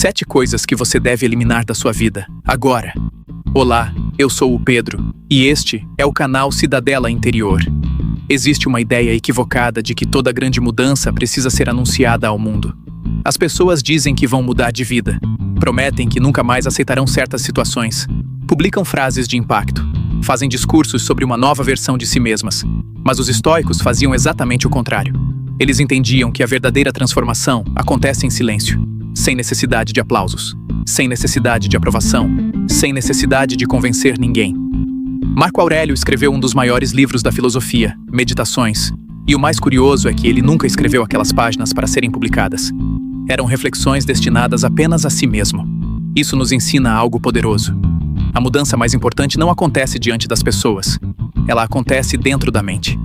7 coisas que você deve eliminar da sua vida, agora. Olá, eu sou o Pedro, e este é o canal Cidadela Interior. Existe uma ideia equivocada de que toda grande mudança precisa ser anunciada ao mundo. As pessoas dizem que vão mudar de vida, prometem que nunca mais aceitarão certas situações, publicam frases de impacto, fazem discursos sobre uma nova versão de si mesmas. Mas os estoicos faziam exatamente o contrário. Eles entendiam que a verdadeira transformação acontece em silêncio, sem necessidade de aplausos, sem necessidade de aprovação, sem necessidade de convencer ninguém. Marco Aurélio escreveu um dos maiores livros da filosofia, Meditações, e o mais curioso é que ele nunca escreveu aquelas páginas para serem publicadas. Eram reflexões destinadas apenas a si mesmo. Isso nos ensina algo poderoso. A mudança mais importante não acontece diante das pessoas. Ela acontece dentro da mente.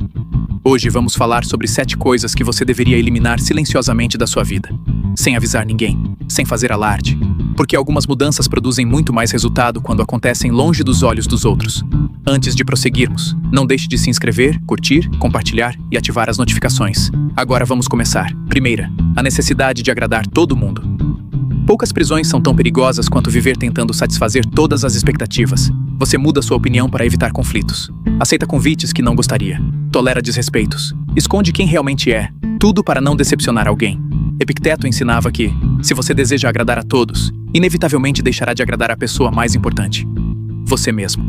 Hoje vamos falar sobre 7 coisas que você deveria eliminar silenciosamente da sua vida, sem avisar ninguém, sem fazer alarde, porque algumas mudanças produzem muito mais resultado quando acontecem longe dos olhos dos outros. Antes de prosseguirmos, não deixe de se inscrever, curtir, compartilhar e ativar as notificações. Agora vamos começar. Primeira, a necessidade de agradar todo mundo. Poucas prisões são tão perigosas quanto viver tentando satisfazer todas as expectativas. Você muda sua opinião para evitar conflitos. Aceita convites que não gostaria. Tolera desrespeitos. Esconde quem realmente é. Tudo para não decepcionar alguém. Epicteto ensinava que, se você deseja agradar a todos, inevitavelmente deixará de agradar a pessoa mais importante: você mesmo.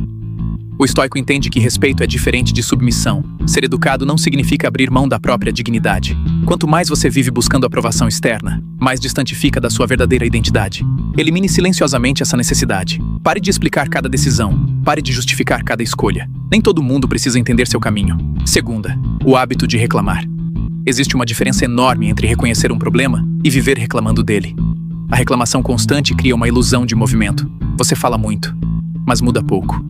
O estoico entende que respeito é diferente de submissão. Ser educado não significa abrir mão da própria dignidade. Quanto mais você vive buscando aprovação externa, mais distante fica da sua verdadeira identidade. Elimine silenciosamente essa necessidade. Pare de explicar cada decisão. Pare de justificar cada escolha. Nem todo mundo precisa entender seu caminho. Segunda, o hábito de reclamar. Existe uma diferença enorme entre reconhecer um problema e viver reclamando dele. A reclamação constante cria uma ilusão de movimento. Você fala muito, mas muda pouco.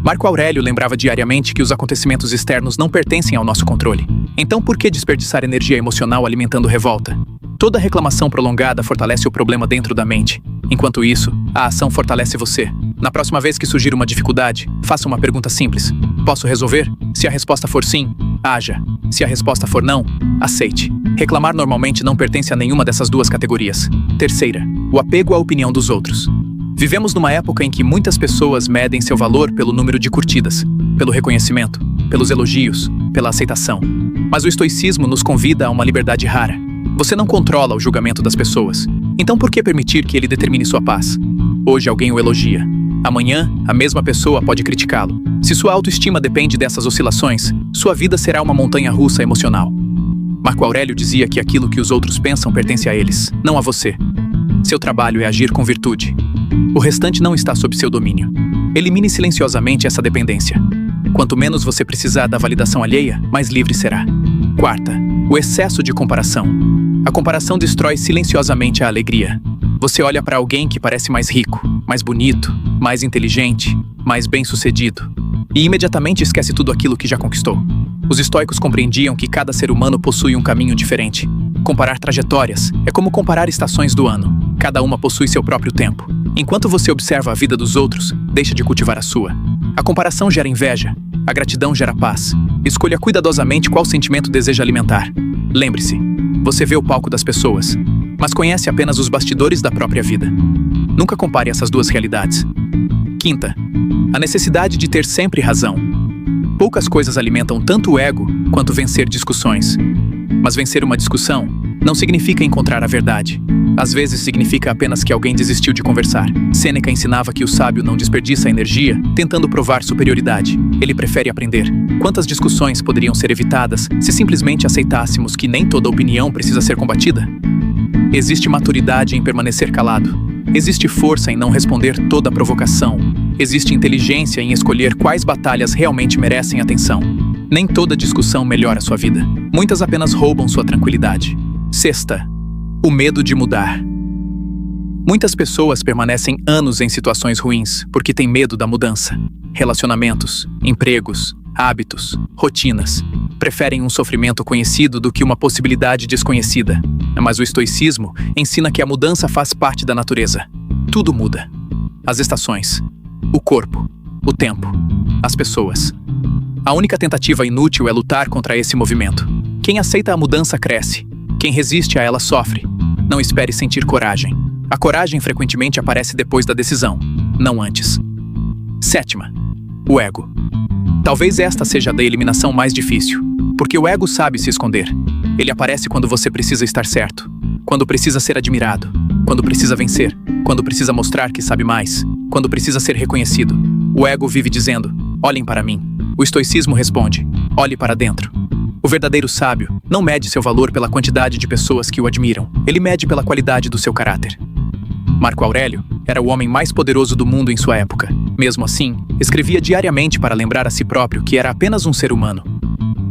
Marco Aurélio lembrava diariamente que os acontecimentos externos não pertencem ao nosso controle. Então por que desperdiçar energia emocional alimentando revolta? Toda reclamação prolongada fortalece o problema dentro da mente. Enquanto isso, a ação fortalece você. Na próxima vez que surgir uma dificuldade, faça uma pergunta simples. Posso resolver? Se a resposta for sim, haja. Se a resposta for não, aceite. Reclamar normalmente não pertence a nenhuma dessas duas categorias. Terceira, o apego à opinião dos outros. Vivemos numa época em que muitas pessoas medem seu valor pelo número de curtidas, pelo reconhecimento, pelos elogios, pela aceitação. Mas o estoicismo nos convida a uma liberdade rara. Você não controla o julgamento das pessoas. Então por que permitir que ele determine sua paz? Hoje alguém o elogia. Amanhã, a mesma pessoa pode criticá-lo. Se sua autoestima depende dessas oscilações, sua vida será uma montanha-russa emocional. Marco Aurélio dizia que aquilo que os outros pensam pertence a eles, não a você. Seu trabalho é agir com virtude. O restante não está sob seu domínio. Elimine silenciosamente essa dependência. Quanto menos você precisar da validação alheia, mais livre será. Quarta, o excesso de comparação. A comparação destrói silenciosamente a alegria. Você olha para alguém que parece mais rico, mais bonito, mais inteligente, mais bem-sucedido, e imediatamente esquece tudo aquilo que já conquistou. Os estoicos compreendiam que cada ser humano possui um caminho diferente. Comparar trajetórias é como comparar estações do ano. Cada uma possui seu próprio tempo. Enquanto você observa a vida dos outros, deixa de cultivar a sua. A comparação gera inveja. A gratidão gera paz. Escolha cuidadosamente qual sentimento deseja alimentar. Lembre-se, você vê o palco das pessoas, mas conhece apenas os bastidores da própria vida. Nunca compare essas duas realidades. Quinta, a necessidade de ter sempre razão. Poucas coisas alimentam tanto o ego quanto vencer discussões. Mas vencer uma discussão não significa encontrar a verdade. Às vezes significa apenas que alguém desistiu de conversar. Sêneca ensinava que o sábio não desperdiça energia tentando provar superioridade. Ele prefere aprender. Quantas discussões poderiam ser evitadas se simplesmente aceitássemos que nem toda opinião precisa ser combatida? Existe maturidade em permanecer calado. Existe força em não responder toda provocação. Existe inteligência em escolher quais batalhas realmente merecem atenção. Nem toda discussão melhora sua vida. Muitas apenas roubam sua tranquilidade. Sexta, o medo de mudar. Muitas pessoas permanecem anos em situações ruins porque têm medo da mudança. Relacionamentos, empregos, hábitos, rotinas. Preferem um sofrimento conhecido do que uma possibilidade desconhecida. Mas o estoicismo ensina que a mudança faz parte da natureza. Tudo muda. As estações, o corpo, o tempo, as pessoas. A única tentativa inútil é lutar contra esse movimento. Quem aceita a mudança cresce. Quem resiste a ela sofre. Não espere sentir coragem. A coragem frequentemente aparece depois da decisão, não antes. Sétima, o ego. Talvez esta seja a da eliminação mais difícil, porque o ego sabe se esconder. Ele aparece quando você precisa estar certo, quando precisa ser admirado, quando precisa vencer, quando precisa mostrar que sabe mais, quando precisa ser reconhecido. O ego vive dizendo: olhem para mim. O estoicismo responde: olhe para dentro. O verdadeiro sábio não mede seu valor pela quantidade de pessoas que o admiram, ele mede pela qualidade do seu caráter. Marco Aurélio era o homem mais poderoso do mundo em sua época. Mesmo assim, escrevia diariamente para lembrar a si próprio que era apenas um ser humano.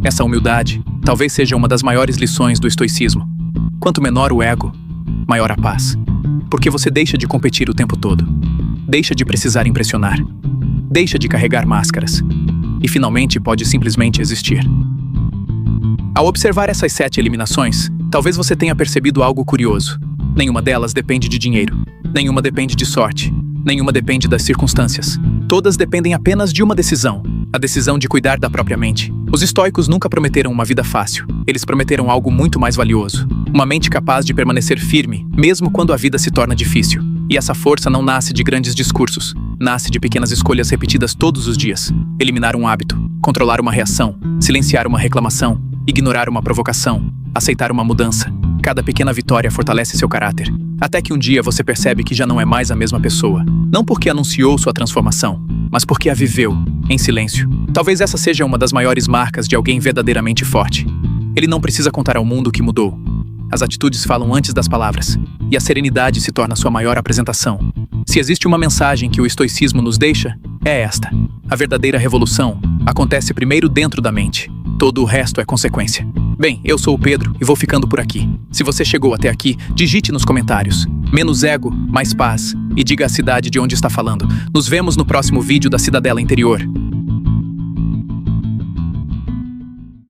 Essa humildade talvez seja uma das maiores lições do estoicismo. Quanto menor o ego, maior a paz. Porque você deixa de competir o tempo todo. Deixa de precisar impressionar. Deixa de carregar máscaras. E finalmente pode simplesmente existir. Ao observar essas 7 eliminações, talvez você tenha percebido algo curioso. Nenhuma delas depende de dinheiro. Nenhuma depende de sorte. Nenhuma depende das circunstâncias. Todas dependem apenas de uma decisão. A decisão de cuidar da própria mente. Os estoicos nunca prometeram uma vida fácil. Eles prometeram algo muito mais valioso. Uma mente capaz de permanecer firme, mesmo quando a vida se torna difícil. E essa força não nasce de grandes discursos. Nasce de pequenas escolhas repetidas todos os dias. Eliminar um hábito. Controlar uma reação. Silenciar uma reclamação. Ignorar uma provocação. Aceitar uma mudança. Cada pequena vitória fortalece seu caráter. Até que um dia você percebe que já não é mais a mesma pessoa. Não porque anunciou sua transformação, mas porque a viveu, em silêncio. Talvez essa seja uma das maiores marcas de alguém verdadeiramente forte. Ele não precisa contar ao mundo o que mudou. As atitudes falam antes das palavras, e a serenidade se torna sua maior apresentação. Se existe uma mensagem que o estoicismo nos deixa, é esta. A verdadeira revolução acontece primeiro dentro da mente. Todo o resto é consequência. Bem, eu sou o Pedro e vou ficando por aqui. Se você chegou até aqui, digite nos comentários. Menos ego, mais paz. E diga a cidade de onde está falando. Nos vemos no próximo vídeo da Cidadela Interior.